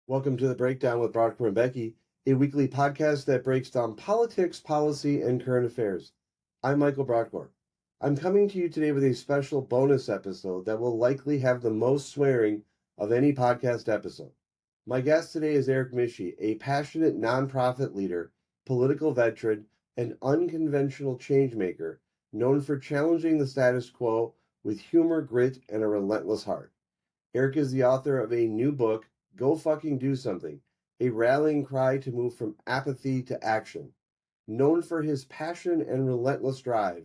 Welcome to The Breakdown with Brodkorb and Becky, a weekly podcast that breaks down politics, policy, and current affairs. I'm Michael Brodkorb. I'm coming to you today with a special bonus episode that will likely have the most swearing of any podcast episode. My guest today is Erich Mische, a passionate nonprofit leader, political veteran, and unconventional changemaker known for challenging the status quo with humor, grit, and a relentless heart. Erich is the author of a new book, Go Fucking Do Something, a rallying cry to move from apathy to action. Known for his passion and relentless drive,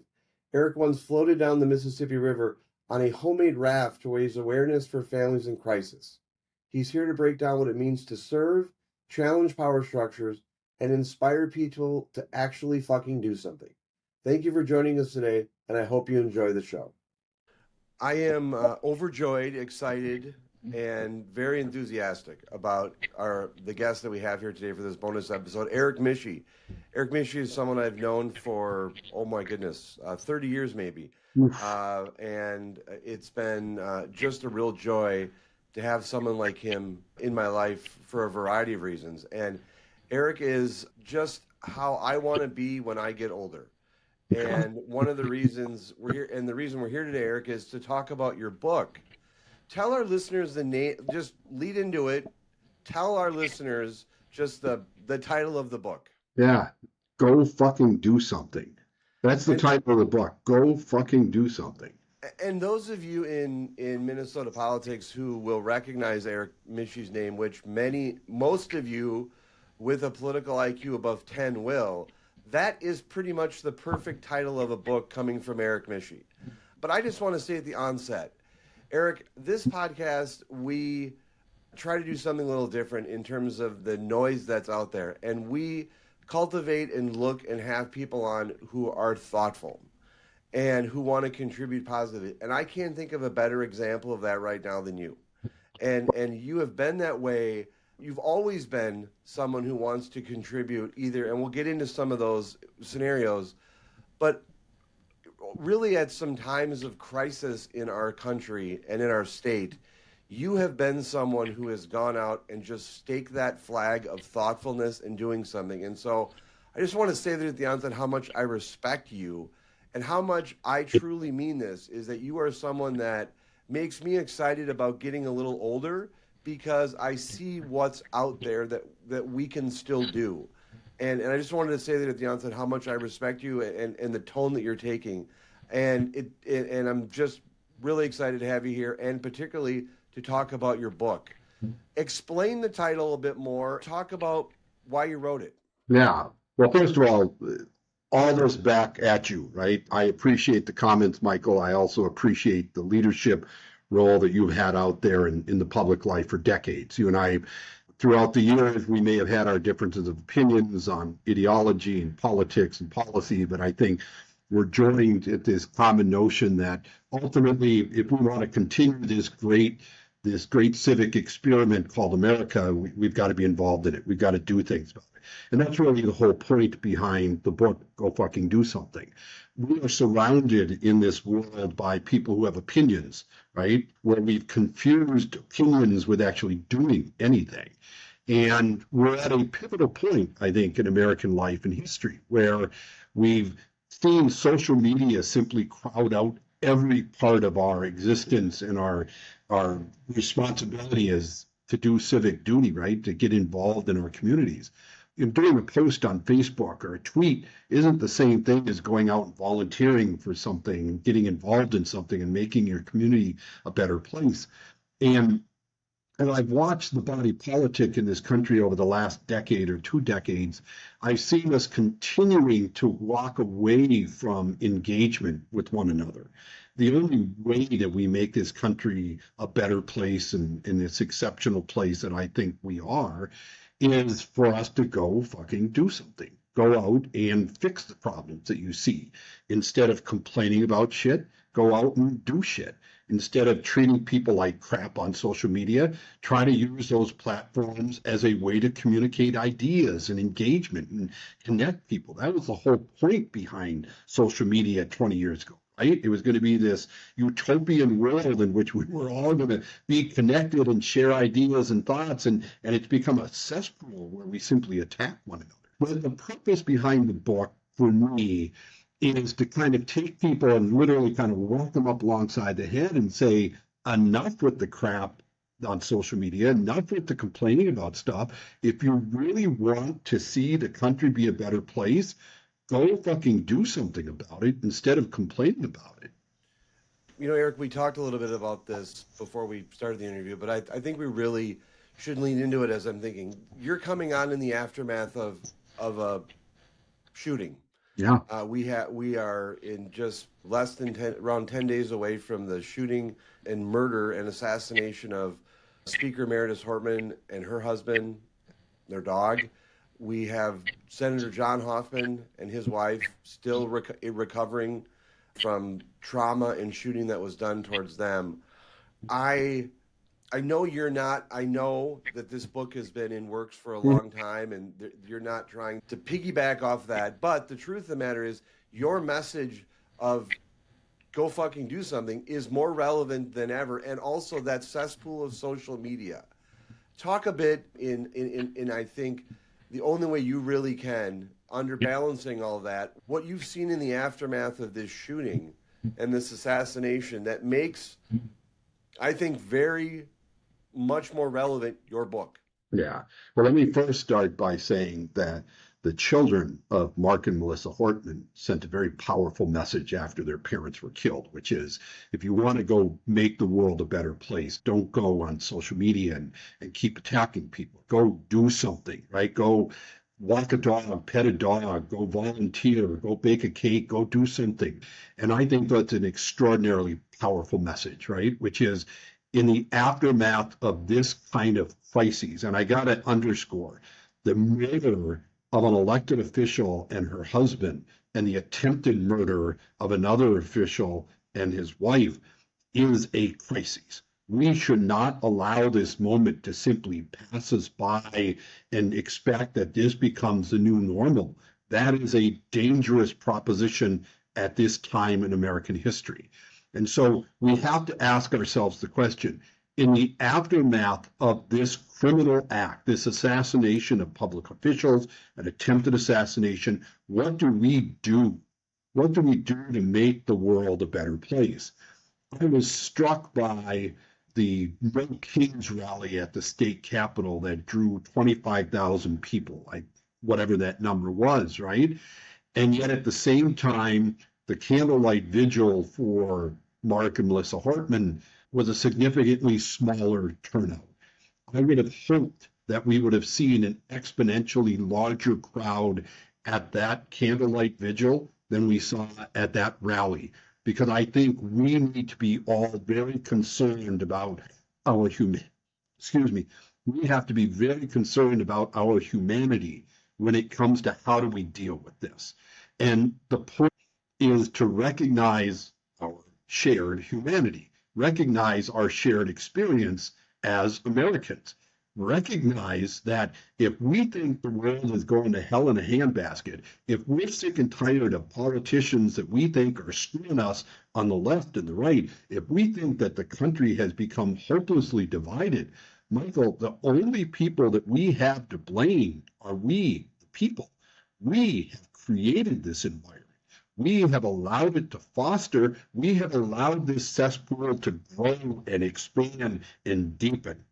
Erich once floated down the Mississippi River on a homemade raft to raise awareness for families in crisis. He's here to break down what it means to serve, challenge power structures, and inspire people to actually fucking do something. Thank you for joining us today, and I hope you enjoy the show. I am overjoyed, excited, and very enthusiastic about the guest that we have here today for this bonus episode, Erich Mische. Erich Mische is someone I've known for, 30 years maybe. And it's been just a real joy to have someone like him in my life for a variety of reasons. And Erich is just how I want to be when I get older. And one of the reasons we're here, and the reason we're here today, Erich, is to talk about your book. Tell our listeners the name, just lead into it. Tell our listeners just the title of the book. Yeah, Go Fucking Do Something. That's the title of the book, Go Fucking Do Something. And those of you in Minnesota politics who will recognize Erich Mische's name, which most of you with a political IQ above 10 will, that is pretty much the perfect title of a book coming from Erich Mische. But I just want to say at the onset, Erich, this podcast, we try to do something a little different in terms of the noise that's out there. And we cultivate and look and have people on who are thoughtful and who want to contribute positively. And I can't think of a better example of that right now than you. And you have been that way. You've always been someone who wants to contribute either, and we'll get into some of those scenarios, but really at some times of crisis in our country and in our state, you have been someone who has gone out and just staked that flag of thoughtfulness and doing something. And so I just want to say that at the onset how much I respect you and how much I truly mean this is that you are someone that makes me excited about getting a little older, because I see what's out there that we can still do. And I just wanted to say that at the onset how much I respect you and the tone that you're taking. And I'm just really excited to have you here, and particularly to talk about your book. Explain the title a bit more. Talk about why you wrote it. Yeah. Well, first of all this back at you, right? I appreciate the comments, Michael. I also appreciate the leadership role that you've had out there in the public life for decades. You and I, throughout the years, we may have had our differences of opinions on ideology and politics and policy, but I think we're joined at this common notion that ultimately, if we want to continue this great civic experiment called America, we've got to be involved in it. We've got to do things about it. And that's really the whole point behind the book, Go Fucking Do Something. We are surrounded in this world by people who have opinions, right? Where we've confused opinions with actually doing anything. And we're at a pivotal point, I think, in American life and history, where we've seen social media simply crowd out every part of our existence, and our responsibility is to do civic duty, right? To get involved in our communities. Doing a post on Facebook or a tweet isn't the same thing as going out and volunteering for something, getting involved in something and making your community a better place. And I've watched the body politic in this country over the last decade or 2 decades. I've seen us continuing to walk away from engagement with one another. The only way that we make this country a better place and this exceptional place that I think we are is for us to go fucking do something. Go out and fix the problems that you see. Instead of complaining about shit, go out and do shit. Instead of treating people like crap on social media, try to use those platforms as a way to communicate ideas and engagement and connect people. That was the whole point behind social media 20 years ago, right? It was going to be this utopian world in which we were all going to be connected and share ideas and thoughts, and it's become a cesspool where we simply attack one another. But the purpose behind the book for me is to kind of take people and literally kind of walk them up alongside the head and say, enough with the crap on social media, enough with the complaining about stuff. If you really want to see the country be a better place, go fucking do something about it instead of complaining about it. You know, Eric, we talked a little bit about this before we started the interview, but I think we really should lean into it. As I'm thinking, you're coming on in the aftermath of a shooting. Yeah. We are in just less than around 10 days away from the shooting and murder and assassination of Speaker Emeritus Hortman and her husband, their dog. We have Senator John Hoffman and his wife still recovering from trauma and shooting that was done towards them. I know you're not. I know that this book has been in works for a long time, and you're not trying to piggyback off that. But the truth of the matter is, your message of go fucking do something is more relevant than ever, and also that cesspool of social media. Talk a bit in I think the only way you really can, under balancing all that, what you've seen in the aftermath of this shooting and this assassination that makes, I think, very much more relevant your book. Yeah. Well, let me first start by saying that the children of Mark and Melissa Hortman sent a very powerful message after their parents were killed, which is, if you want to go make the world a better place, don't go on social media and keep attacking people. Go do something, right? Go walk a dog, pet a dog, go volunteer, go bake a cake, go do something. And I think that's an extraordinarily powerful message, right? Which is, in the aftermath of this kind of crises, and I got to underscore, the murder of an elected official and her husband and the attempted murder of another official and his wife is a crisis. We should not allow this moment to simply pass us by and expect that this becomes the new normal. That is a dangerous proposition at this time in American history. And so we have to ask ourselves the question, in the aftermath of this criminal act, this assassination of public officials, an attempted assassination, what do we do? What do we do to make the world a better place? I was struck by the No Kings rally at the state capitol that drew 25,000 people, like whatever that number was, right? And yet at the same time, the candlelight vigil for Mark and Melissa Hortman was a significantly smaller turnout. I would have hoped that we would have seen an exponentially larger crowd at that candlelight vigil than we saw at that rally, because I think we need to be all very concerned about our we have to be very concerned about our humanity when it comes to how do we deal with this. And the point is to recognize our shared humanity, recognize our shared experience as Americans, recognize that if we think the world is going to hell in a handbasket, if we're sick and tired of politicians that we think are screwing us on the left and the right, if we think that the country has become hopelessly divided, Michael, the only people that we have to blame are we, the people. We have created this environment. We have allowed it to foster. We have allowed this cesspool to grow and expand and deepen.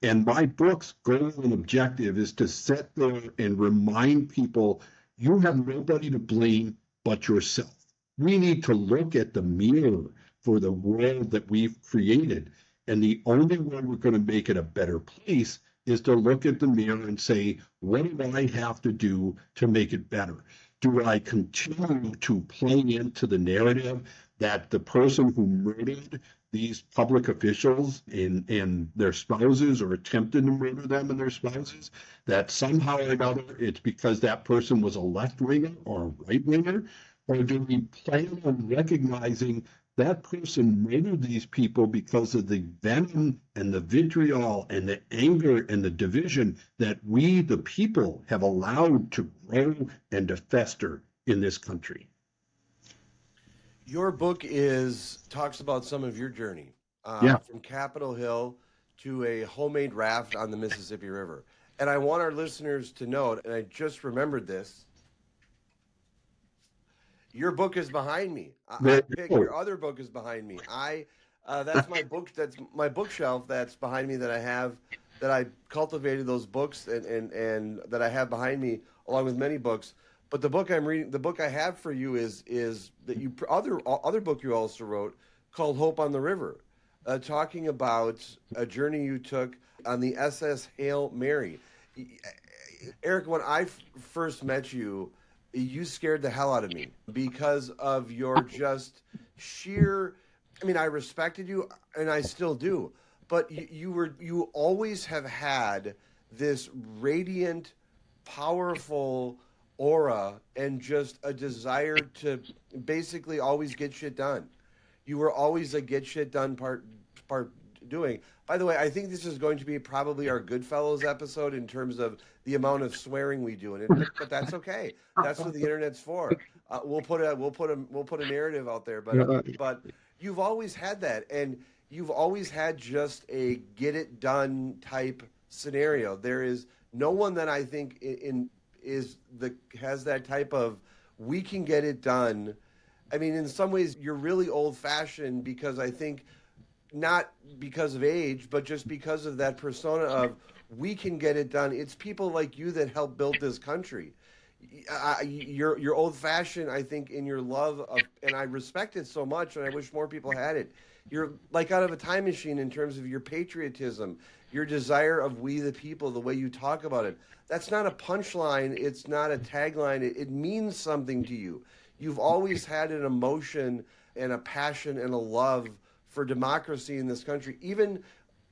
And my book's goal and objective is to sit there and remind people you have nobody to blame but yourself. We need to look at the mirror for the world that we've created. And the only way we're going to make it a better place is to look at the mirror and say, what do I have to do to make it better? Do I continue to play into the narrative that the person who murdered these public officials and their spouses, or attempted to murder them and their spouses, that somehow or another it's because that person was a left-winger or a right-winger? Or do we plan on recognizing that person murdered these people because of the venom and the vitriol and the anger and the division that we, the people, have allowed to grow and to fester in this country? Your book talks about some of your journey Yeah, from Capitol Hill to a homemade raft on the Mississippi River. And I want our listeners to note, and I just remembered this, your book is behind me. I there you picked go. your other book is behind me. That's my book. That's my bookshelf that's behind me that I have that I cultivated those books and that I have behind me along with many books. But the book I'm reading, the book I have for you is that you other book you also wrote called Hope on the River, talking about a journey you took on the SS Hail Mary. Eric, when I first met you, you scared the hell out of me because of your just sheer. I mean, I respected you, and I still do, but you always have had this radiant, powerful aura and just a desire to basically always get shit done. You were always a get shit done part doing. By the way, I think this is going to be probably our Goodfellas episode in terms of the amount of swearing we do in it, but that's okay. That's what the internet's for. We'll put a narrative out there, but you've always had that, and you've always had just a get it done type scenario. There is no one that I think in is the has that type of we can get it done. I mean, in some ways, you're really old fashioned because I think not because of age, but just because of that persona of we can get it done. It's people like you that help build this country. You're old fashioned, I think, in your love of, and I respect it so much, and I wish more people had it. You're like out of a time machine in terms of your patriotism, your desire of we the people, the way you talk about it. That's not a punchline. It's not a tagline. It means something to you. You've always had an emotion and a passion and a love for democracy in this country, even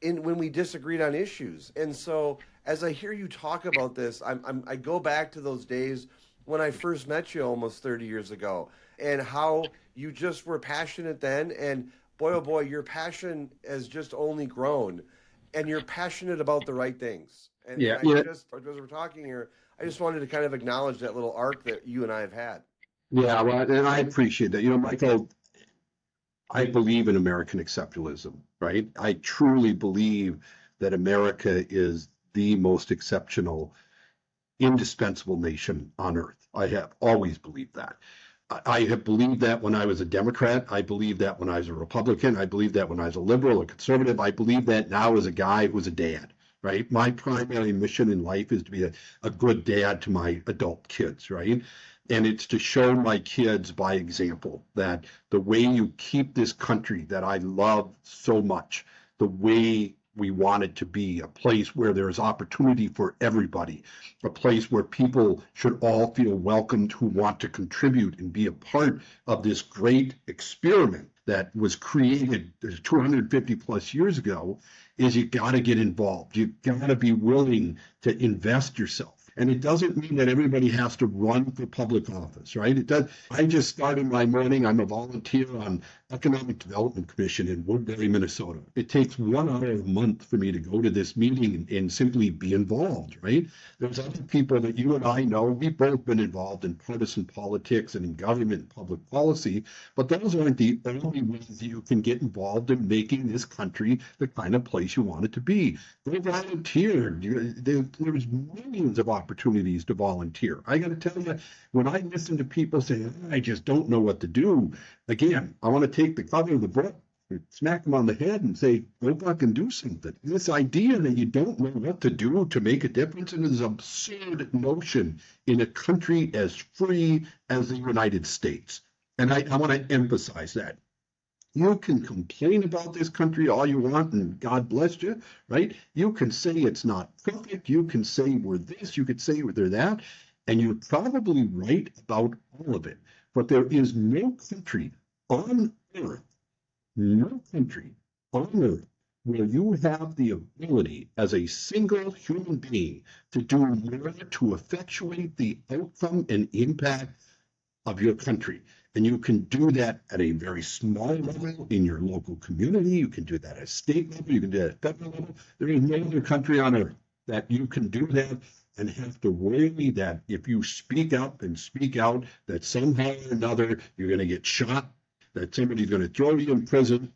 when we disagreed on issues. And so, as I hear you talk about this, I go back to those days when I first met you almost 30 years ago, and how you just were passionate then. And boy, oh boy, your passion has just only grown, and you're passionate about the right things. And yeah, I yeah, just, as we're talking here, I just wanted to kind of acknowledge that little arc that you and I have had. yeah. Well, and I appreciate that. You know, Michael, I believe in American exceptionalism, right? I truly believe that America is the most exceptional, indispensable nation on earth. I have always believed that. I have believed that when I was a Democrat. I believed that when I was a Republican. I believed that when I was a liberal, a conservative. I believe that now as a guy who's a dad, right? My primary mission in life is to be a good dad to my adult kids, right? And it's to show my kids by example that the way you keep this country that I love so much, the way we want it to be a place where there's opportunity for everybody, a place where people should all feel welcomed who want to contribute and be a part of this great experiment that was created 250 plus years ago, is you got to get involved. You got to be willing to invest yourself. And it doesn't mean that everybody has to run for public office, right? It does. I just started my morning. I'm a volunteer on Economic Development Commission in Woodbury, Minnesota. It takes 1 hour a month for me to go to this meeting and simply be involved, right? There's other people that you and I know. We've both been involved in partisan politics and in government and public policy, but those aren't the only ways you can get involved in making this country the kind of place you want it to be. They volunteered. There's millions of opportunities to volunteer. I got to tell you, when I listen to people say, I just don't know what to do, again, I want to take the cover of the book, smack them on the head and say, go back and do something. This idea that you don't know what to do to make a difference in this absurd notion in a country as free as the United States. And I want to emphasize that. You can complain about this country all you want, and God bless you, right? You can say it's not perfect. You can say we're this. You could say we're that. And you're probably right about all of it. But there is no country on earth, no country on earth where you have the ability as a single human being to do more to effectuate the outcome and impact of your country. And you can do that at a very small level in your local community. You can do that at a state level. You can do that at federal level. There is no other country on earth that you can do that and have to worry that if you speak up and speak out, that somehow or another you're going to get shot, that somebody's going to throw you in prison.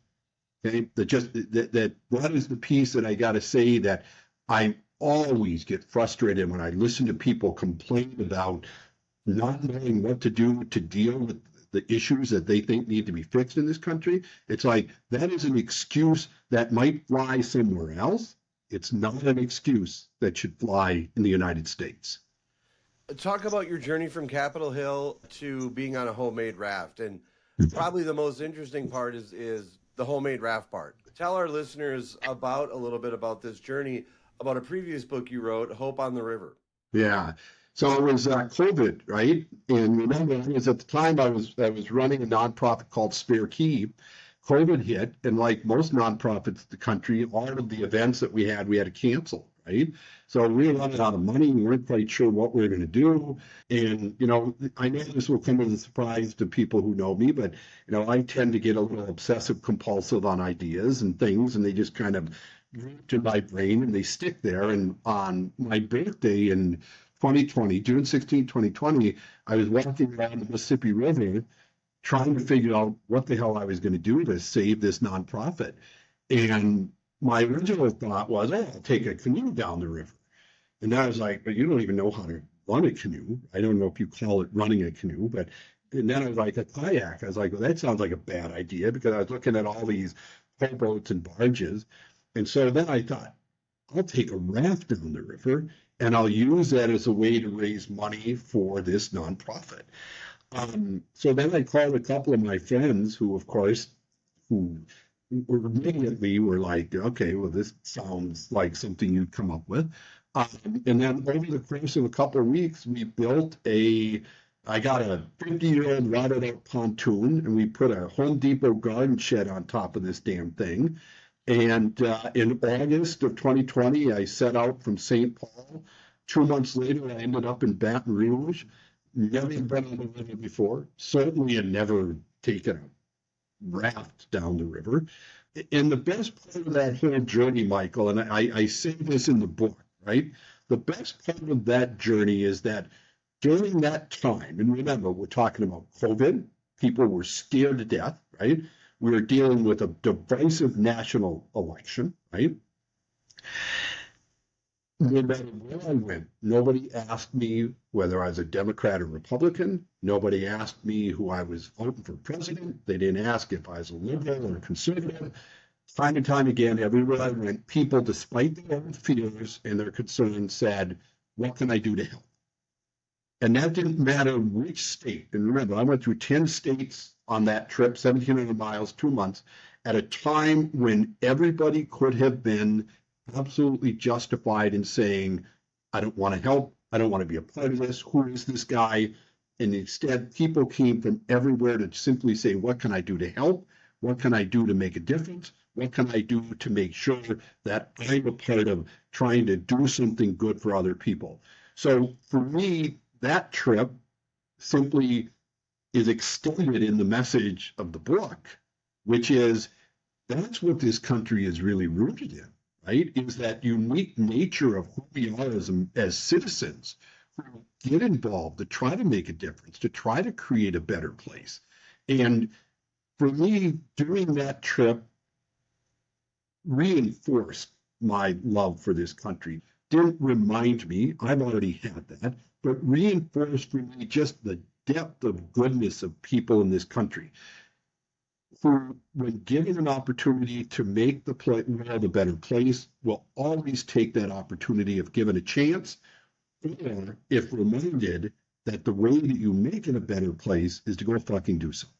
Okay, that is the piece that I got to say that I always get frustrated when I listen to people complain about not knowing what to do to deal with the issues that they think need to be fixed in this country. It's like that is an excuse that might fly somewhere else. It's not an excuse that should fly in the United States. Talk about your journey from Capitol Hill to being on a homemade raft. And probably the most interesting part is the homemade raft part. Tell our listeners about a little bit about this journey, about a previous book you wrote, Hope on the River. Yeah. So it was COVID, right? And remember, at the time I was running a nonprofit called Spare Key. COVID hit, and like most nonprofits in the country, all of the events that we had to cancel, right? So we were running out of money. We weren't quite sure what we were going to do. And, I know this will come as a surprise to people who know me, but, I tend to get a little obsessive compulsive on ideas and things, and they just kind of root in my brain and they stick there. And on my birthday in 2020, June 16, 2020, I was walking around the Mississippi River trying to figure out what the hell I was going to do to save this nonprofit. And my original thought was, I'll take a canoe down the river. And then I was like, but you don't even know how to run a canoe. I don't know if you call it running a canoe, but and then I was like, a kayak. I was like, well, that sounds like a bad idea because I was looking at all these boats and barges. And so then I thought, I'll take a raft down the river and I'll use that as a way to raise money for this nonprofit. So then I called a couple of my friends who, of course, who were immediately were like, okay, well, this sounds like something you'd come up with. And then over the course of a couple of weeks, I got a 50-year-old rotted out pontoon and we put a Home Depot garden shed on top of this damn thing. And in August of 2020, I set out from St. Paul. 2 months later, I ended up in Baton Rouge. Never been on the river before. Certainly had never taken a raft down the river. And the best part of that whole journey, Michael, and I say this in the book, right? The best part of that journey is that during that time, and remember, we're talking about COVID, people were scared to death, right? We were dealing with a divisive national election, right? No matter where I went, nobody asked me whether I was a Democrat or Republican. Nobody asked me who I was voting for president. They didn't ask if I was a liberal or a conservative. Time and time again, everywhere I went, people, despite their own fears and their concerns, said, what can I do to help? And that didn't matter which state. And remember, I went through 10 states on that trip, 1,700 miles, 2 months, at a time when everybody could have been absolutely justified in saying, I don't want to help. I don't want to be a part of this. Who is this guy? And instead, people came from everywhere to simply say, what can I do to help? What can I do to make a difference? What can I do to make sure that I'm a part of trying to do something good for other people? So for me, that trip simply is extended in the message of the book, which is that's what this country is really rooted in. Right, is that unique nature of who we are as citizens who get involved to try to make a difference, to try to create a better place. And for me, doing that trip reinforced my love for this country. Didn't remind me, I've already had that, but reinforced for me just the depth of goodness of people in this country. Who, when given an opportunity to make the world a better place, will always take that opportunity if given a chance, or if reminded that the way that you make it a better place is to go fucking do something.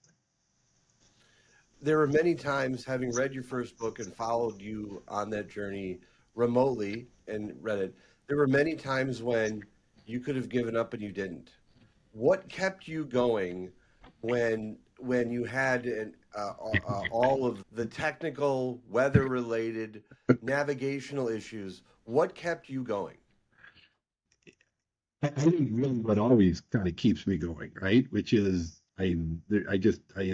There were many times, having read your first book and followed you on that journey remotely and read it, there were many times when you could have given up and you didn't. What kept you going when you had all of the technical, weather-related, navigational issues? What kept you going? I think really what always kind of keeps me going, right? Which is I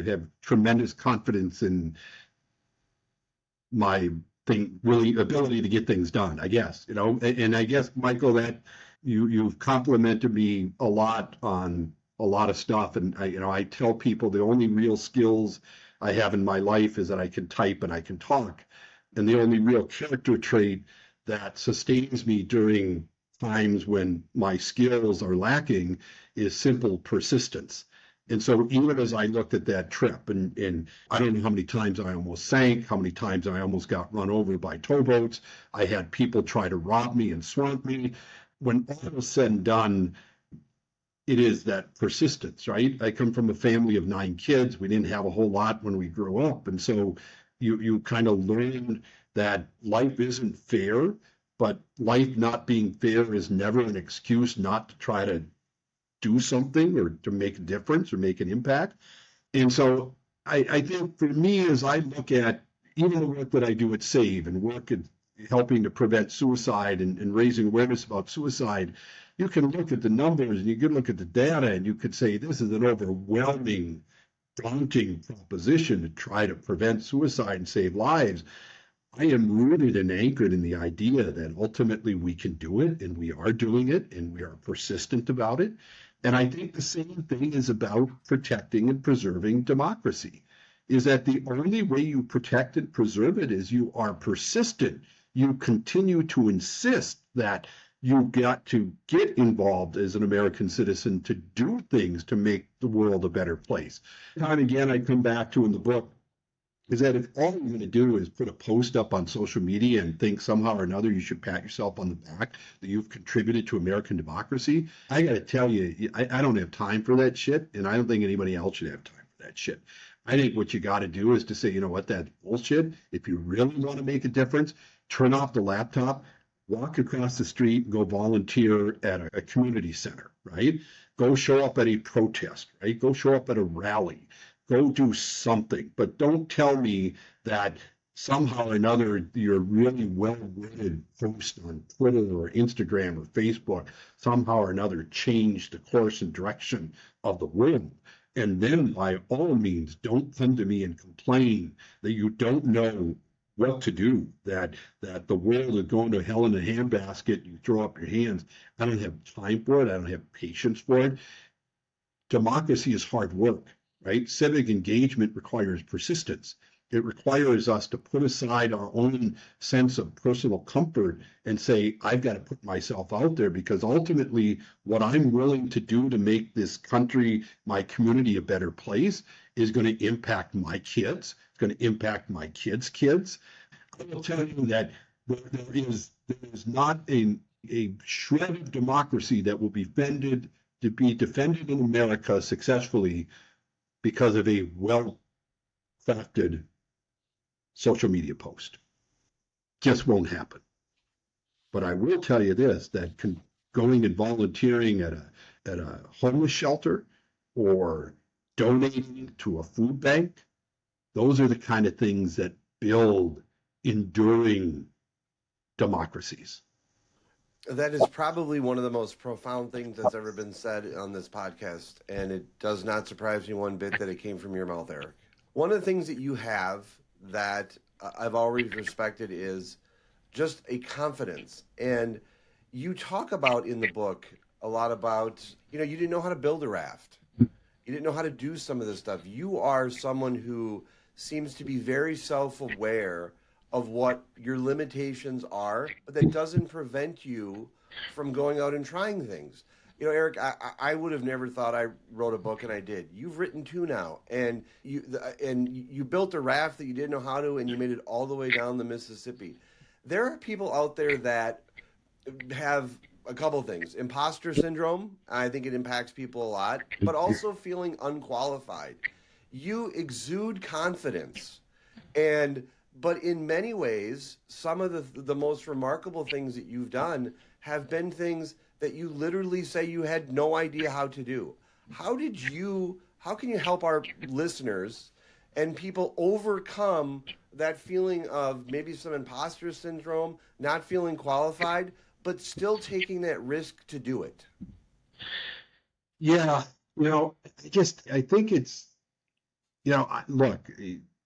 have tremendous confidence in my really ability to get things done, I guess, and I guess, Michael, that you've complimented me a lot on a lot of stuff. And I tell people the only real skills I have in my life is that I can type and I can talk. And the only real character trait that sustains me during times when my skills are lacking is simple persistence. And so even as I looked at that trip, and I don't know how many times I almost sank, how many times I almost got run over by towboats, I had people try to rob me and swamp me. When all was said and done, it is that persistence, right? I come from a family of 9 kids. We didn't have a whole lot when we grew up. And so you kind of learn that life isn't fair, but life not being fair is never an excuse not to try to do something or to make a difference or make an impact. And so I think for me, as I look at even the work that I do at SAVE and work at helping to prevent suicide and raising awareness about suicide, you can look at the numbers and you can look at the data and you could say this is an overwhelming, daunting proposition to try to prevent suicide and save lives. I am rooted and anchored in the idea that ultimately we can do it and we are doing it and we are persistent about it. And I think the same thing is about protecting and preserving democracy, is that the only way you protect and preserve it is you are persistent. You continue to insist that you got to get involved as an American citizen to do things to make the world a better place. Time again, I come back to in the book, is that if all you're going to do is put a post up on social media and think somehow or another you should pat yourself on the back that you've contributed to American democracy, I got to tell you, I don't have time for that shit, and I don't think anybody else should have time for that shit. I think what you got to do is to say, you know what, that's bullshit. If you really want to make a difference, turn off the laptop, walk across the street, and go volunteer at a community center, right? Go show up at a protest, right? Go show up at a rally. Go do something, but don't tell me that somehow or another your really well-written post on Twitter or Instagram or Facebook somehow or another changed the course and direction of the world. And then by all means, don't come to me and complain that you don't know what to do, that the world is going to hell in a handbasket, you throw up your hands. I don't have time for it. I don't have patience for it. Democracy is hard work. Right? Civic engagement requires persistence. It requires us to put aside our own sense of personal comfort and say, I've got to put myself out there because ultimately what I'm willing to do to make this country, my community a better place is going to impact my kids. It's going to impact my kids' kids. I will tell you that there is not a shred of democracy that will be defended in America successfully because of a well-crafted social media post. Just won't happen. But I will tell you this, that going and volunteering at a homeless shelter or donating to a food bank, those are the kind of things that build enduring democracies. That is probably one of the most profound things that's ever been said on this podcast, and it does not surprise me one bit that it came from your mouth, Eric. One of the things that you have that I've always respected is just a confidence. And you talk about in the book a lot about, you didn't know how to build a raft. You didn't know how to do some of this stuff. You are someone who seems to be very self-aware of what your limitations are, but that doesn't prevent you from going out and trying things. Eric, I would have never thought I wrote a book, and I did. You've written 2 now, and you built a raft that you didn't know how to, and you made it all the way down the Mississippi. There are people out there that have a couple things. Imposter syndrome, I think it impacts people a lot, but also feeling unqualified. You exude confidence, but in many ways, some of the most remarkable things that you've done have been things that you literally say you had no idea how to do. How can you help our listeners and people overcome that feeling of maybe some imposter syndrome, not feeling qualified, but still taking that risk to do it? Yeah, I think it's, look,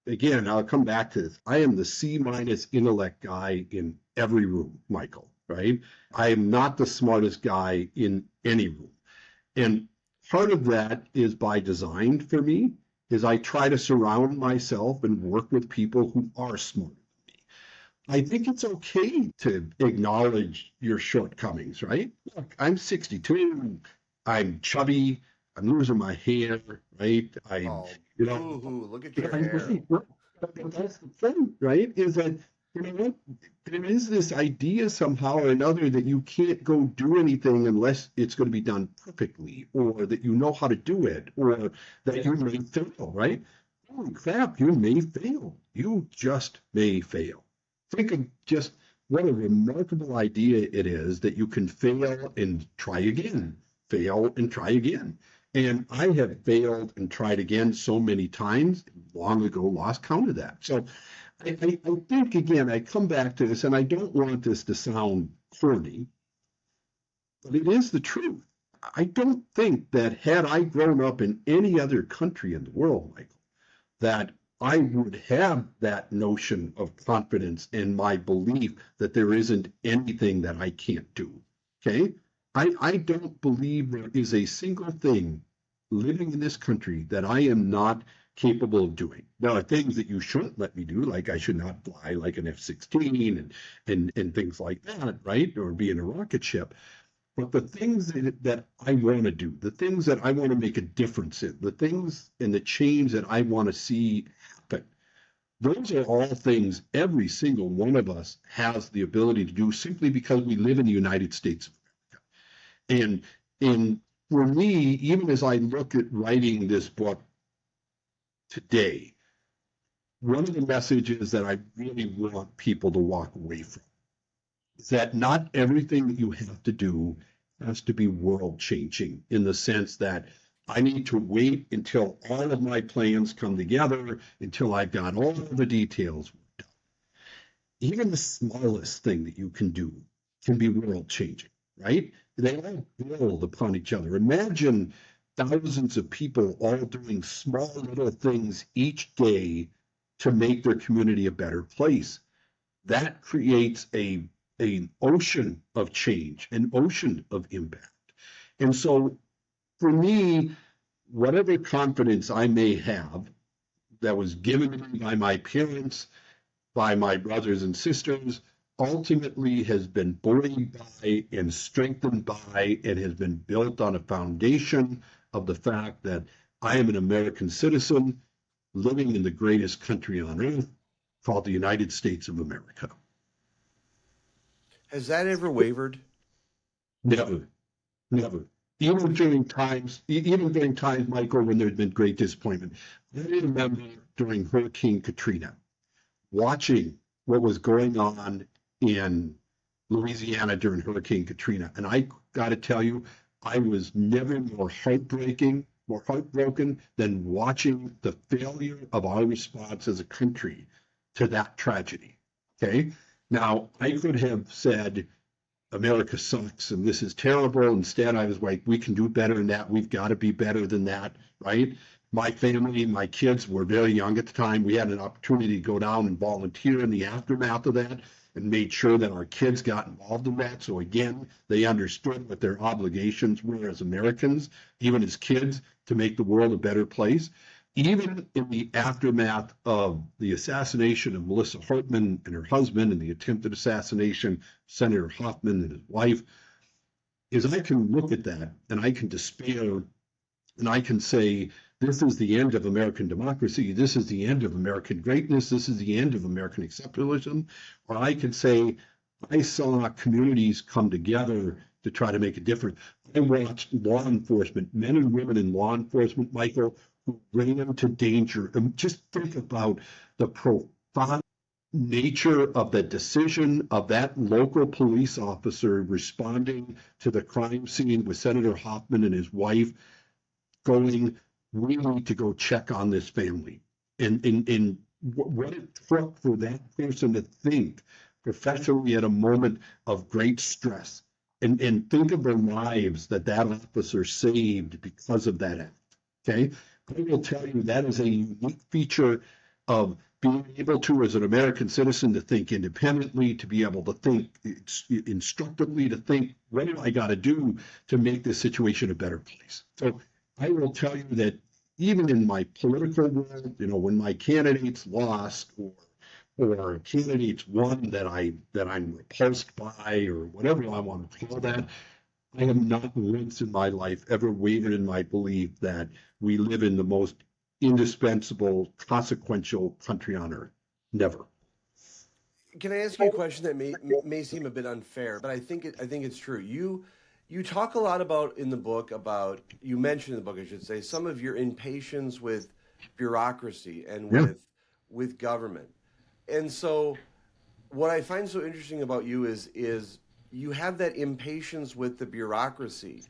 again, I'll come back to this. I am the C- intellect guy in every room, Michael, right? I am not the smartest guy in any room. And part of that is by design for me, is I try to surround myself and work with people who are smarter than me. I think it's okay to acknowledge your shortcomings, right? Look, I'm 62, I'm chubby, I'm losing my hair, right? I'm, Oh, you know, boo-hoo, look at yeah, your I'm hair. right. But that's the thing, right? Is that, you know what? There is this idea somehow or another that you can't go do anything unless it's going to be done perfectly, or that you know how to do it, or that you may fail, right? Holy crap, you may fail. You just may fail. Think of just what a remarkable idea it is that you can fail and try again, fail and try again. And I have failed and tried again so many times, long ago lost count of that. So I think, again, I come back to this, and I don't want this to sound corny, but it is the truth. I don't think that had I grown up in any other country in the world, Michael, that I would have that notion of confidence and my belief that there isn't anything that I can't do. Okay? I don't believe there is a single thing living in this country that I am not capable of doing. There are things that you shouldn't let me do, like I should not fly like an F-16 and things like that, right? Or be in a rocket ship. But the things that I want to do, the things that I want to make a difference in, the things and the change that I want to see happen, those are all things every single one of us has the ability to do simply because we live in the United States of America. And for me, even as I look at writing this book today, one of the messages that I really want people to walk away from is that not everything that you have to do has to be world changing, in the sense that I need to wait until all of my plans come together, until I've got all of the details worked out. Even the smallest thing that you can be world changing, right? They all build upon each other. Imagine thousands of people all doing small little things each day to make their community a better place. That creates an ocean of change, an ocean of impact. And so for me, whatever confidence I may have that was given to me by my parents, by my brothers and sisters, ultimately has been buoyed by and strengthened by and has been built on a foundation of the fact that I am an American citizen living in the greatest country on earth called the United States of America. Has that ever wavered? Never, never. Even during times, Michael, when there'd been great disappointment. I remember during Hurricane Katrina, watching what was going on in Louisiana during Hurricane Katrina. And I got to tell you, I was never more heartbroken than watching the failure of our response as a country to that tragedy. Okay. Now, I could have said, America sucks and this is terrible. Instead, I was like, we can do better than that. We've got to be better than that, right? My family, my kids were very young at the time. We had an opportunity to go down and volunteer in the aftermath of that and made sure that our kids got involved in that. So again, they understood what their obligations were as Americans, even as kids, to make the world a better place. Even in the aftermath of the assassination of Melissa Hartman and her husband and the attempted assassination of Senator Hoffman and his wife, is I can look at that and I can despair and I can say, this is the end of American democracy. This is the end of American greatness. This is the end of American exceptionalism. Or I can say, I saw communities come together to try to make a difference. I watched law enforcement, men and women in law enforcement, Michael, who ran into danger. And just think about the profound nature of the decision of that local police officer responding to the crime scene with Senator Hoffman and his wife, going, we need to go check on this family. And what it took for that person to think professionally at a moment of great stress and think of the lives that that officer saved because of that act. Okay. I will tell you that is a unique feature of being able to, as an American citizen, to think independently, to be able to think instructively, to think, what do I got to do to make this situation a better place? So I will tell you that even in my political world, when my candidates lost or candidates won that I'm repulsed by or whatever I want to call that, I have not once in my life ever wavered in my belief that we live in the most indispensable, consequential country on earth. Never. Can I ask you a question that may seem a bit unfair, but I think it's true. You talk a lot about in the book about you mentioned in the book, I should say, some of your impatience with bureaucracy and Yeah. with government. And so what I find so interesting about you is you have that impatience with the bureaucracy,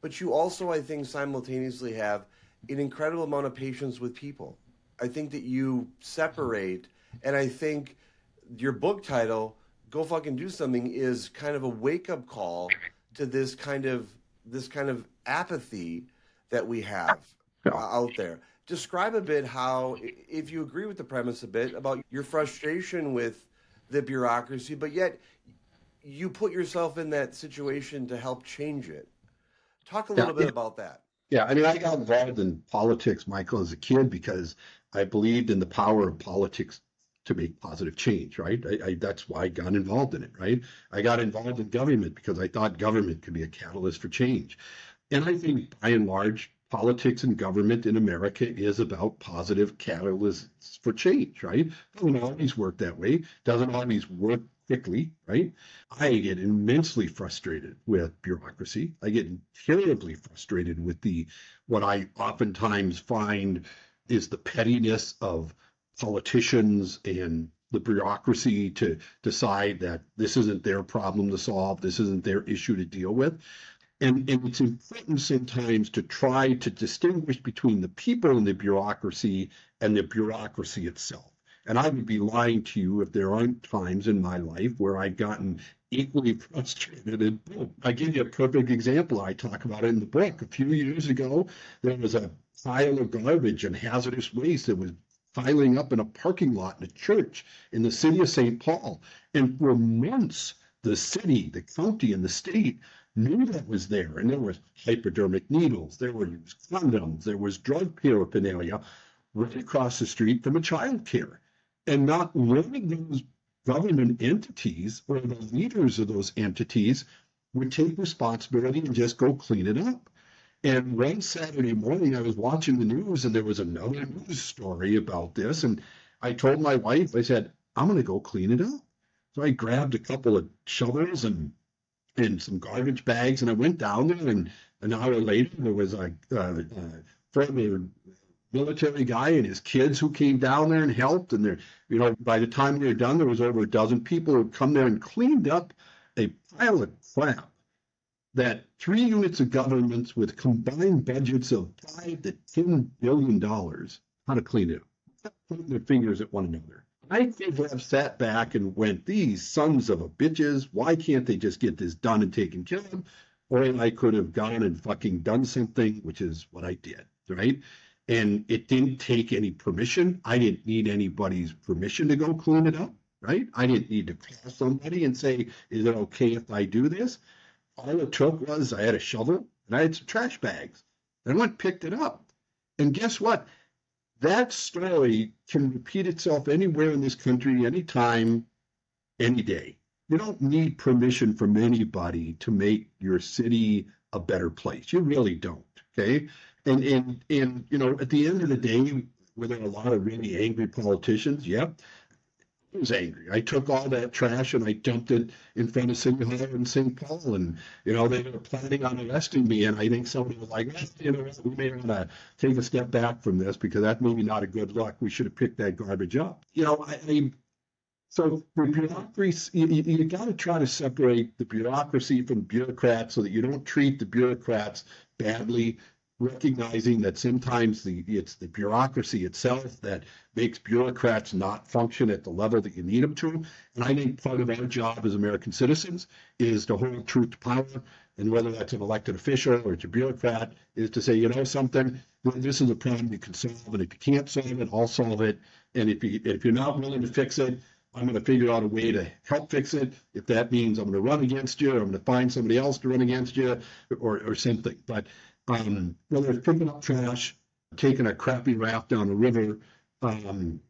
but you also, I think, simultaneously have an incredible amount of patience with people. I think that you separate, and I think your book title, "Go Fucking Do Something," is kind of a wake up call to this kind of apathy that we have Yeah. out there. Describe a bit how, if you agree with the premise a bit, about your frustration with the bureaucracy, but yet you put yourself in that situation to help change it. Talk a Yeah. little bit about that. Yeah, I mean, I got involved in politics, Michael, as a kid because I believed in the power of politics to make positive change, right? That's why I got involved in it, right? I got involved in government because I thought government could be a catalyst for change. And I think by and large, politics and government in America is about positive catalysts for change, right? Doesn't always work that way, doesn't always work quickly, right? I get immensely frustrated with bureaucracy. I get terribly frustrated with the what I oftentimes find is the pettiness of politicians and the bureaucracy to decide that this isn't their problem to solve, this isn't their issue to deal with. And it's important sometimes to try to distinguish between the people in the bureaucracy and the bureaucracy itself. And I would be lying to you if there aren't times in my life where I've gotten equally frustrated. And I give you a perfect example. I talk about it in the book. A few years ago, there was a pile of garbage and hazardous waste that was piling up in a parking lot in a church in the city of St. Paul. And for months, the city, the county, and the state knew that was there. And there was hypodermic needles, there were used condoms, there was drug paraphernalia right across the street from a child care. And not one of those government entities or the leaders of those entities would take responsibility and just go clean it up. And one Saturday morning, I was watching the news and there was another news story about this. And I told my wife, I said, I'm going to go clean it up. So I grabbed a couple of shovels and some garbage bags. And I went down there, and an hour later, there was a former military guy and his kids who came down there and helped. And by the time we were done, there was over a dozen people who had come there and cleaned up a pile of crap that 3 units of governments with combined budgets of $5 to $10 billion, how to clean it up, pointing their fingers at one another. I could have sat back and went, these sons of a bitches, why can't they just get this done and taken care of? Or I could have gone and fucking done something, which is what I did, right? And it didn't take any permission. I didn't need anybody's permission to go clean it up, right? I didn't need to call somebody and say, is it okay if I do this? All it took was I had a shovel and I had some trash bags. And I went and picked it up. And guess what? That story can repeat itself anywhere in this country, anytime, any day. You don't need permission from anybody to make your city a better place. You really don't. Okay. And at the end of the day, were there a lot of really angry politicians? Yep. I was angry. I took all that trash and I dumped it in front of City Hall in St. Paul, and they were planning on arresting me. And I think somebody was like, we may want to take a step back from this because that's maybe not a good look. We should have picked that garbage up. So the bureaucracy, you got to try to separate the bureaucracy from bureaucrats so that you don't treat the bureaucrats badly, recognizing that sometimes it's the bureaucracy itself that makes bureaucrats not function at the level that you need them to. And I think part of our job as American citizens is to hold truth to power. And whether that's an elected official or it's a bureaucrat, is to say, something, this is a problem you can solve. And if you can't solve it, I'll solve it. And if you're not willing to fix it, I'm going to figure out a way to help fix it. If that means I'm going to run against you, or I'm going to find somebody else to run against you, or something. But Whether it's picking up trash, taking a crappy raft down a river, writing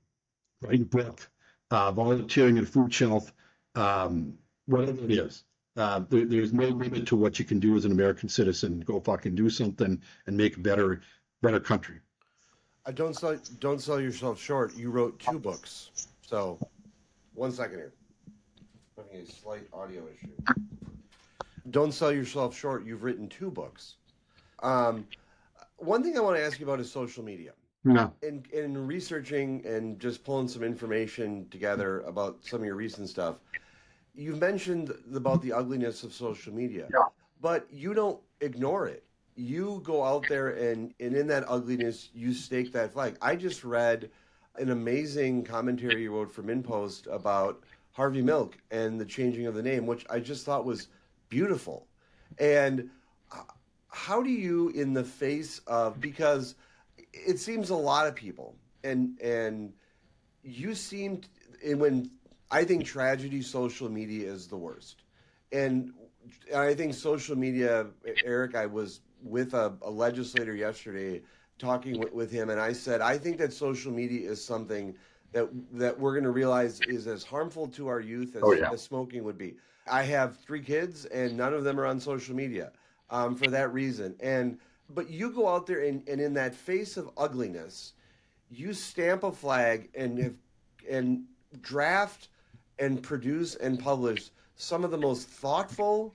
a book, volunteering at a food shelf, whatever it is. There's no limit to what you can do as an American citizen. Go fucking do something and make a better country. Don't sell yourself short. You wrote 2 books. So, 1 second here. Having a slight audio issue. Don't sell yourself short. You've written 2 books. One thing I want to ask you about is social media. Yeah. In researching and just pulling some information together about some of your recent stuff, you've mentioned about the ugliness of social media, but you don't ignore it. You go out there and in that ugliness, you stake that flag. I just read an amazing commentary you wrote for MinPost about Harvey Milk and the changing of the name, which I just thought was beautiful. And how do you, in the face of, because it seems a lot of people, and you seem, and when I think tragedy, social media is the worst. And I think social media, Eric, I was with a legislator yesterday talking with him, and I said, I think that social media is something that we're going to realize is as harmful to our youth as smoking would be. I have 3 kids, and none of them are on social media for that reason. But you go out there and in that face of ugliness, you stamp a flag and draft and produce and publish some of the most thoughtful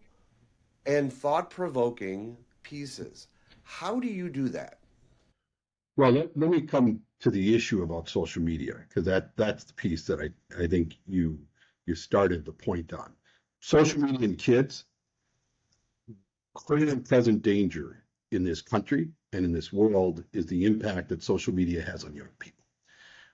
and thought-provoking pieces. How do you do that? Well, let me come to the issue about social media, because that's the piece that I think you started the point on. Social media and kids, current and present danger in this country and in this world is the impact that social media has on young people.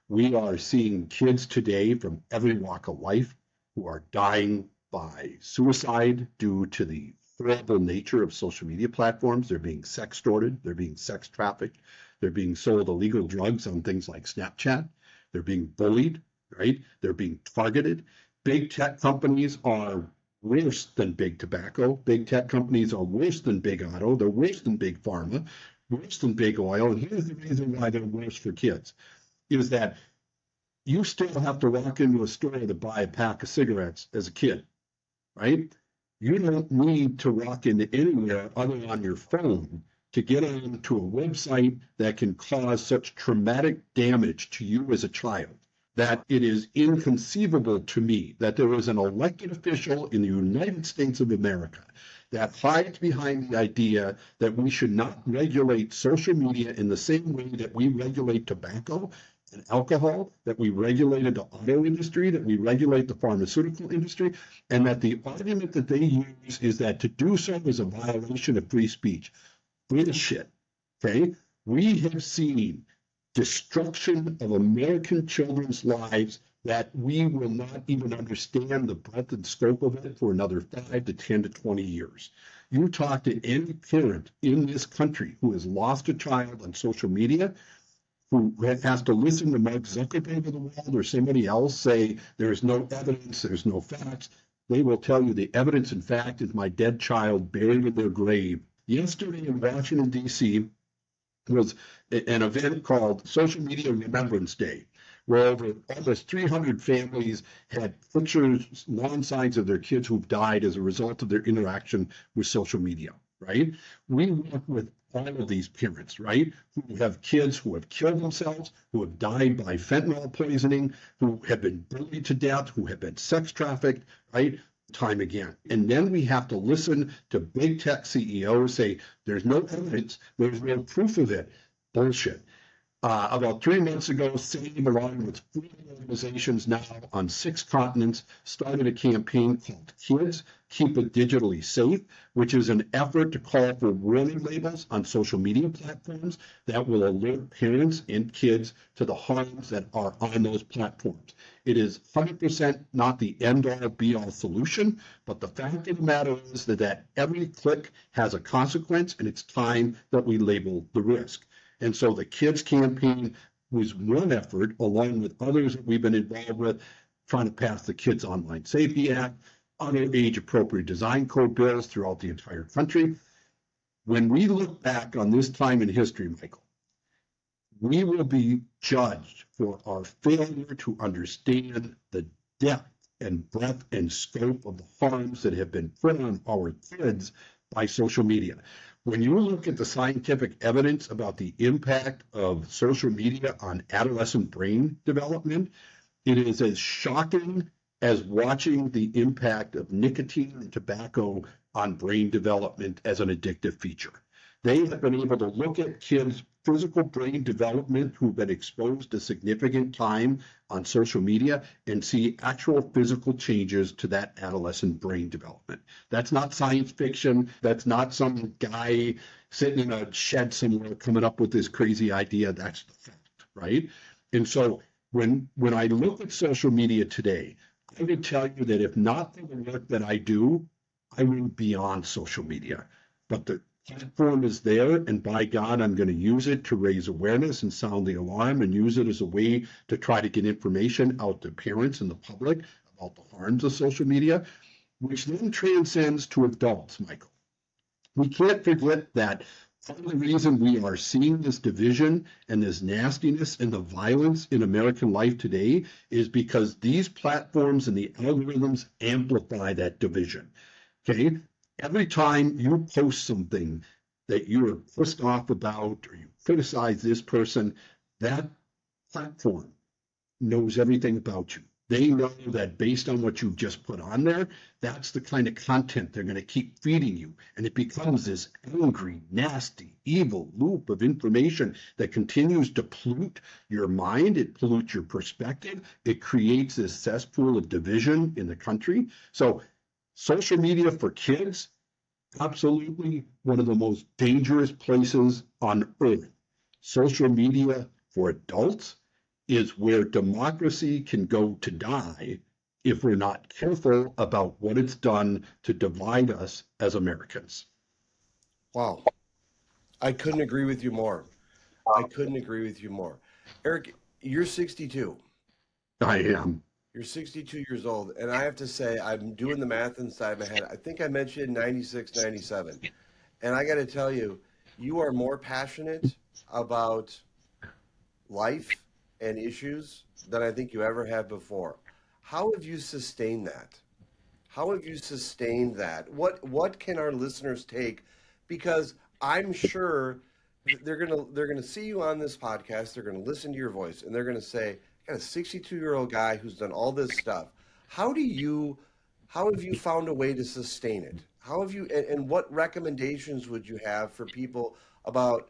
We are seeing kids today from every walk of life who are dying by suicide due to the horrible nature of social media platforms. They're being sextorted, they're being sex trafficked, they're being sold illegal drugs on things like Snapchat, they're being bullied, right? They're being targeted. Big tech companies are worse than big tobacco. Big tech companies are worse than big auto. They're worse than big pharma, worse than big oil. And here's the reason why they're worse for kids, is that you still have to walk into a store to buy a pack of cigarettes as a kid, right? You don't need to walk into anywhere other than on your phone to get onto a website that can cause such traumatic damage to you as a child that it is inconceivable to me that there is an elected official in the United States of America that hides behind the idea that we should not regulate social media in the same way that we regulate tobacco and alcohol, that we regulated the auto industry, that we regulate the pharmaceutical industry, and that the argument that they use is that to do so is a violation of free speech. Bullshit, okay? We have seen destruction of American children's lives that we will not even understand the breadth and scope of it for another 5 to 10 to 20 years. You talk to any parent in this country who has lost a child on social media, who has to listen to Mark Zuckerberg of the world or somebody else say there's no evidence, there's no facts, they will tell you the evidence and fact is my dead child buried in their grave. Yesterday in Washington, D.C., was an event called Social Media Remembrance Day, where over almost 300 families had pictures, lawn signs of their kids who've died as a result of their interaction with social media, right? We work with all of these parents, right, who have kids who have killed themselves, who have died by fentanyl poisoning, who have been bullied to death, who have been sex trafficked, right? Time again. And then we have to listen to big tech CEOs say, there's no evidence, there's no proof of it. Bullshit. About 3 months ago, SAVE, along with 3 organizations now on 6 continents, started a campaign called Kids Keep It Digitally Safe, which is an effort to call for warning labels on social media platforms that will alert parents and kids to the harms that are on those platforms. It is 100% not the end-all, be-all solution, but the fact of the matter is that every click has a consequence, and it's time that we label the risk. And so the Kids campaign was one effort, along with others that we've been involved with, trying to pass the Kids Online Safety Act, other age-appropriate design code bills throughout the entire country. when we look back on this time in history, Michael, we will be judged for our failure to understand the depth and breadth and scope of the harms that have been put on our kids by social media. When you look at the scientific evidence about the impact of social media on adolescent brain development, it is as shocking as watching the impact of nicotine and tobacco on brain development as an addictive feature. They have been able to look at kids' physical brain development who've been exposed to significant time on social media and see actual physical changes to that adolescent brain development. That's not science fiction. That's not some guy sitting in a shed somewhere coming up with this crazy idea. That's the fact, right? And so when I look at social media today, I would tell you that if not for the work that I do, I wouldn't be on social media. But the platform is there, and by God, I'm going to use it to raise awareness and sound the alarm and use it as a way to try to get information out to parents and the public about the harms of social media, which then transcends to adults, Michael. We can't forget that part of the reason we are seeing this division and this nastiness and the violence in American life today is because these platforms and the algorithms amplify that division. Okay? Every time you post something that you're pissed off about or you criticize this person, that platform knows everything about you. They know that based on what you've just put on there, that's the kind of content they're going to keep feeding you. And it becomes this angry, nasty, evil loop of information that continues to pollute your mind. It pollutes your perspective. It creates this cesspool of division in the country. So social media for kids, absolutely one of the most dangerous places on earth. Social media for adults is where democracy can go to die if we're not careful about what it's done to divide us as Americans. Wow. I couldn't agree with you more. I couldn't agree with you more. Eric, you're 62. I am. You're 62 years old. And I have to say, I'm doing the math inside my head. I think I mentioned 96, 97. And I got to tell you, you are more passionate about life and issues than I think you ever have before. How have you sustained that? How have you sustained that? What can our listeners take? Because I'm sure they're gonna see you on this podcast, they're gonna listen to your voice, and they're gonna say, I got a 62-year-old guy who's done all this stuff. How have you found a way to sustain it? How have you and what recommendations would you have for people about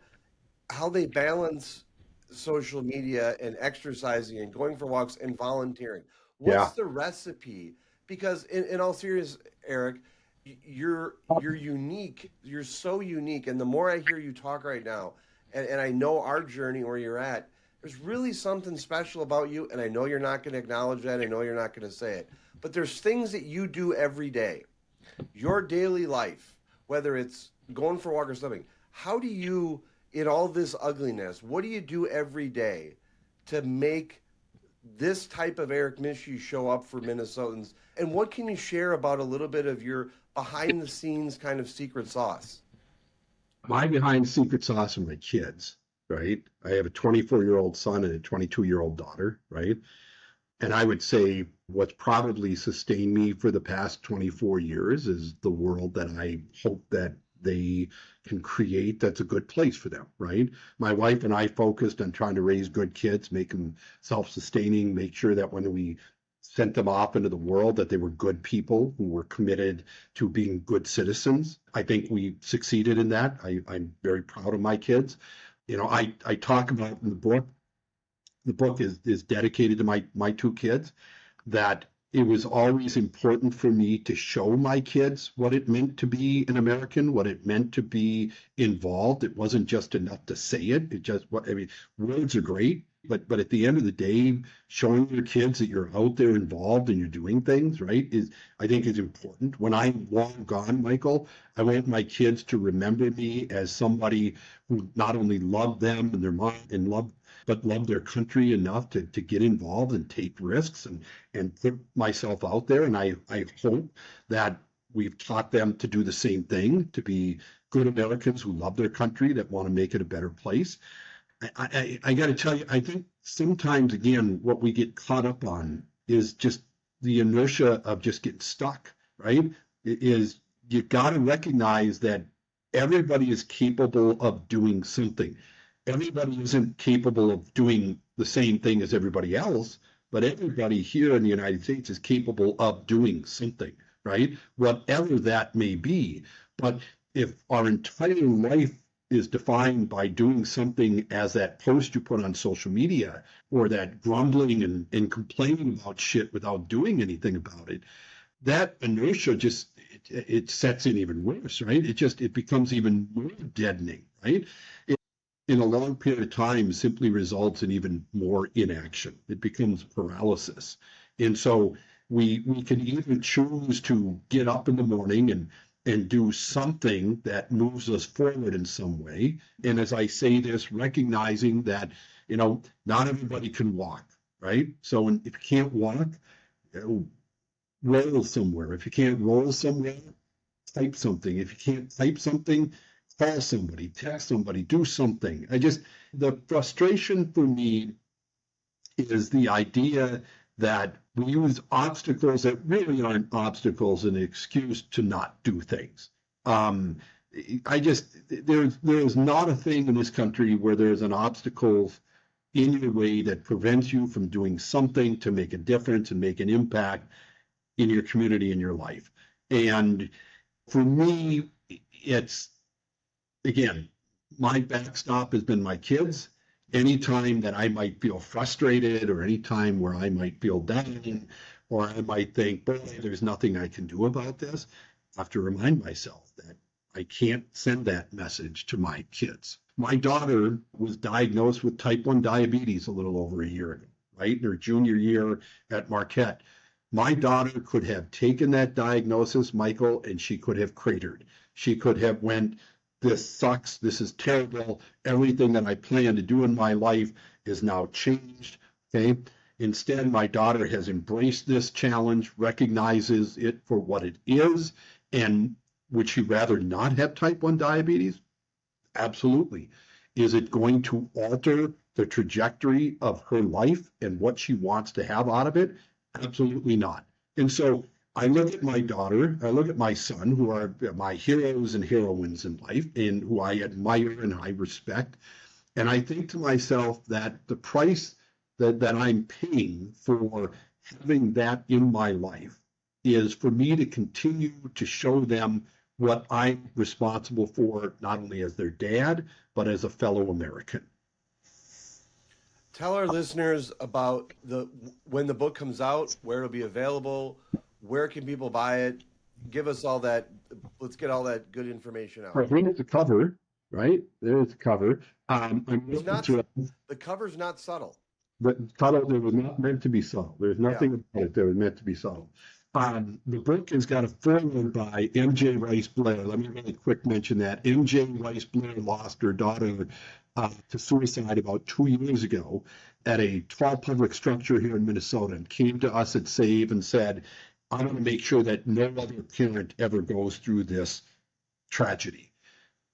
how they balance social media and exercising and going for walks and volunteering? Yeah. What's the recipe? Because in all seriousness, Eric, you're unique. You're so unique. And the more I hear you talk right now, and I know our journey where you're at, there's really something special about you. And I know you're not going to acknowledge that. I know you're not going to say it. But there's things that you do every day, your daily life, whether it's going for a walk or something. How do you, in all this ugliness, what do you do every day to make this type of Erich Mische show up for Minnesotans? And what can you share about a little bit of your behind the scenes kind of secret sauce? My behind secret sauce are my kids, right? I have a 24-year-old son and a 22-year-old daughter, right? And I would say what's probably sustained me for the past 24 years is the world that I hope that they can create that's a good place for them, right? My wife and I focused on trying to raise good kids, make them self-sustaining, make sure that when we sent them off into the world that they were good people who were committed to being good citizens. I think we succeeded in that. I'm very proud of my kids. You know, I talk about in the book is dedicated to my two kids, that it was always important for me to show my kids what it meant to be an American, what it meant to be involved. It wasn't just enough to say it. It just, I mean, words are great, but at the end of the day, showing your kids that you're out there involved and you're doing things, right, I think is important. When I'm long gone, Michael, I want my kids to remember me as somebody who not only loved them and their mom and loved but love their country enough to get involved and take risks and put myself out there. And I hope that we've taught them to do the same thing, to be good Americans who love their country, that want to make it a better place. I got to tell you, I think sometimes, again, what we get caught up on is just the inertia of just getting stuck, right? It is, you got to recognize that everybody is capable of doing something. Everybody isn't capable of doing the same thing as everybody else, but everybody here in the United States is capable of doing something, right? Whatever that may be. But if our entire life is defined by doing something as that post you put on social media, or that grumbling and complaining about shit without doing anything about it, that inertia just, it sets in even worse, right? It becomes even more deadening, right? It, in a long period of time, simply results in even more inaction. It becomes paralysis. And so we can either choose to get up in the morning and do something that moves us forward in some way. And as I say this, recognizing that, not everybody can walk, right? So if you can't walk, roll somewhere. If you can't roll somewhere, type something. If you can't type something, call somebody, text somebody, do something. The frustration for me is the idea that we use obstacles that really aren't obstacles as an excuse to not do things. There's not a thing in this country where there's an obstacle in your way that prevents you from doing something to make a difference and make an impact in your community, in your life. And for me, it's, again, my backstop has been my kids. Anytime that I might feel frustrated, or any time where I might feel down, or I might think, boy, there's nothing I can do about this, I have to remind myself that I can't send that message to my kids. My daughter was diagnosed with type 1 diabetes a little over a year ago, right? In her junior year at Marquette. My daughter could have taken that diagnosis, Michael, and she could have cratered. She could have went, this sucks, this is terrible, everything that I plan to do in my life is now changed, okay? Instead, my daughter has embraced this challenge, recognizes it for what it is, and would she rather not have type 1 diabetes? Absolutely. Is it going to alter the trajectory of her life and what she wants to have out of it? Absolutely not. And so I look at my daughter, I look at my son, who are my heroes and heroines in life, and who I admire and I respect. And I think to myself that the price that I'm paying for having that in my life is for me to continue to show them what I'm responsible for, not only as their dad, but as a fellow American. Tell our listeners about when the book comes out, where it'll be available, where can people buy it? Give us all that. Let's get all that good information out. Here's the cover, right? There's the cover. The cover's not subtle. But subtle, it was not meant to be subtle. There's nothing about it that was meant to be subtle. The book has got a foreword by M.J. Rice Blair. Let me really quick mention that. M.J. Rice Blair lost her daughter to suicide about 2 years ago at a tall public structure here in Minnesota, and came to us at SAVE and said, I want to make sure that no other parent ever goes through this tragedy.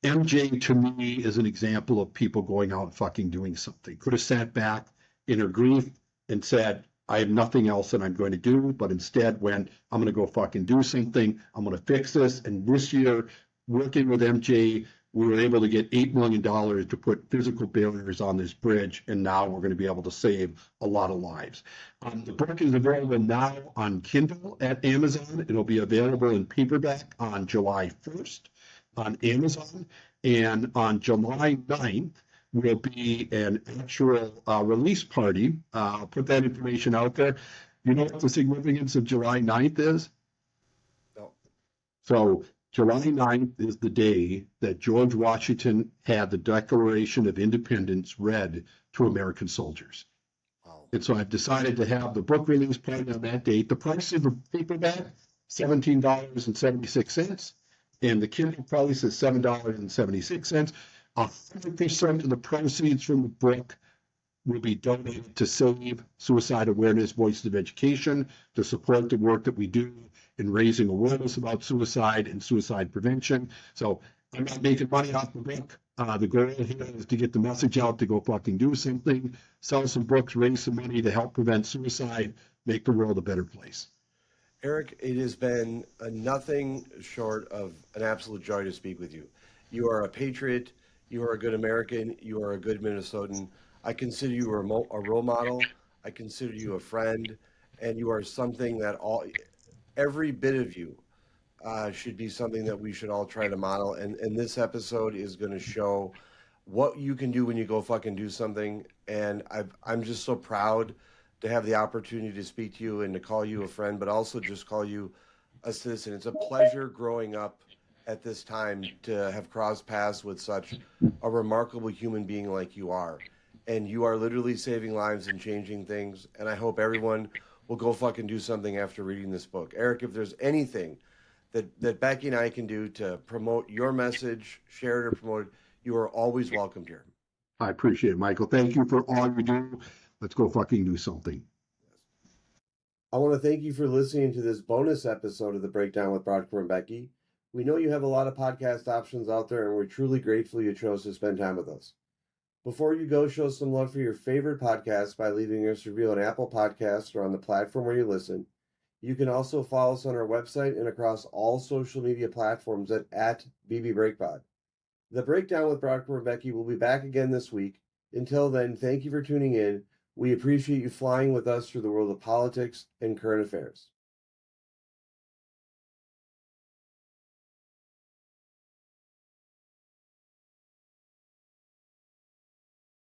MJ, to me, is an example of people going out and fucking doing something. Could have sat back in her grief and said, I have nothing else that I'm going to do, but instead went, I'm going to go fucking do something. I'm going to fix this. And this year, working with MJ, we were able to get $8 million to put physical barriers on this bridge, and now we're going to be able to save a lot of lives. The book is available now on Kindle at Amazon. It'll be available in paperback on July 1st on Amazon, and on July 9th will be an actual release party. I'll put that information out there. You know what the significance of July 9th is? No. So July 9th is the day that George Washington had the Declaration of Independence read to American soldiers. Wow. And so I've decided to have the book release party on that date. The price of a paperback, $17.76. And the Kindle price is $7.76. 100% of the proceeds from the book will be donated to SAVE, Suicide Awareness Voices of Education, to support the work that we do in raising awareness about suicide and suicide prevention. So I'm not making money off the book. The goal here is to get the message out to go fucking do something, sell some books, raise some money to help prevent suicide, make the world a better place. Erich, it has been a nothing short of an absolute joy to speak with you. You are a patriot. You are a good American. You are a good Minnesotan. I consider you a role model. I consider you a friend, and you are something that every bit of you should be something that we should all try to model. And this episode is going to show what you can do when you go fucking do something. And I'm just so proud to have the opportunity to speak to you and to call you a friend, but also just call you a citizen. It's a pleasure growing up at this time to have crossed paths with such a remarkable human being like you are. And you are literally saving lives and changing things. And I hope everyone will go fucking do something after reading this book. Erich, if there's anything that Becky and I can do to promote your message, share it or promote it, you are always welcomed here. I appreciate it, Michael. Thank you for all you do. Let's go fucking do something. I want to thank you for listening to this bonus episode of The Breakdown with Brodkorb and Becky. We know you have a lot of podcast options out there, and we're truly grateful you chose to spend time with us. Before you go, show some love for your favorite podcast by leaving us a review on Apple Podcasts or on the platform where you listen. You can also follow us on our website and across all social media platforms at @BBBreakPod. The Breakdown with Brodkorb and Becky will be back again this week. Until then, thank you for tuning in. We appreciate you flying with us through the world of politics and current affairs.